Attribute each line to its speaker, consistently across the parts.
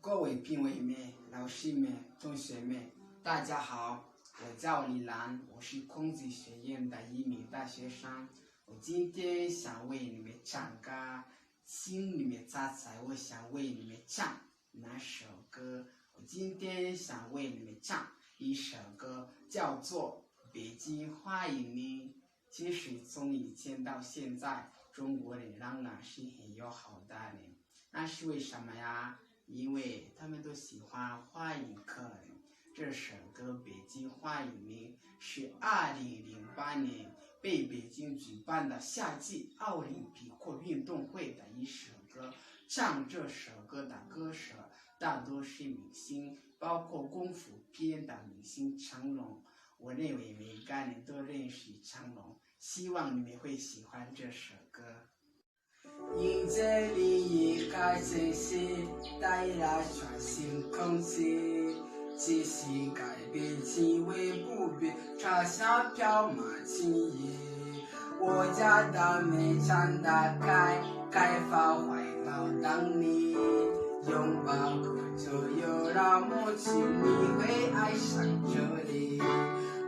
Speaker 1: 各位评委们、老师们、同学们，大家好，我叫李兰，我是孔子学院的一名大学生。我今天想为你们唱歌，请你们猜猜我想为你们唱哪首歌？我今天想为你们唱一首歌，叫做《北京欢迎你》。其实从以前到现在，中国人仍然是很友好的人，那是为什么呀？因为他们都喜欢欢迎客人。这首歌《北京欢迎你》是2008年被北京举办的夏季奥林匹克运动会的一首歌。唱这首歌的歌手大多是明星，包括功夫片的明星成龙。我认为每个人都认识成龙，希望你们会喜欢这首歌。迎接另一个惊喜，带来全新空气，继续改变气味不变，朝向飘满情意。我家的门常打开，开放怀抱等你，拥抱过就有了默契，你会爱上这里。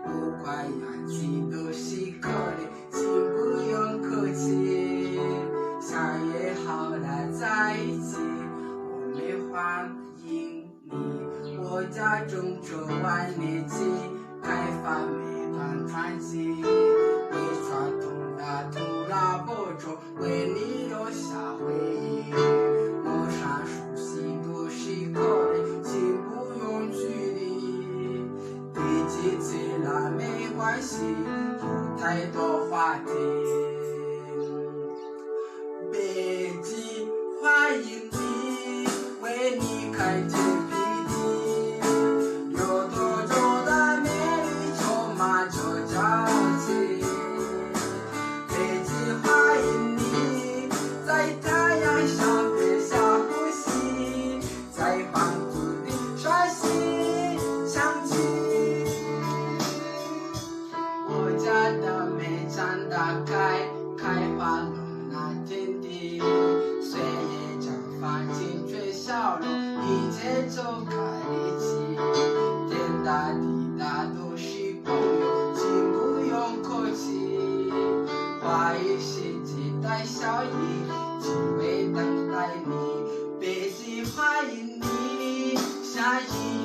Speaker 1: 不管眼睛都是客人，请不用客气，相约好了在一起，我们欢迎你。我家种着万年青，开放每段传奇，为传统的土壤播种，为你留下回忆。陌上熟悉都是客人，请不用距离，毕竟虽然没关系，有太多话题。北京欢迎你，为你开疆辟地，有多种的美丽充满着朝气。北京欢迎你，在太阳上飞下呼吸，在黄土地刷新香气。我家的门常打开，开放天地，岁月绽放青春笑容，一切就开启。天大地大都是朋友，请不用客气。花语是期待笑意，只为等待你。北京欢迎你，下一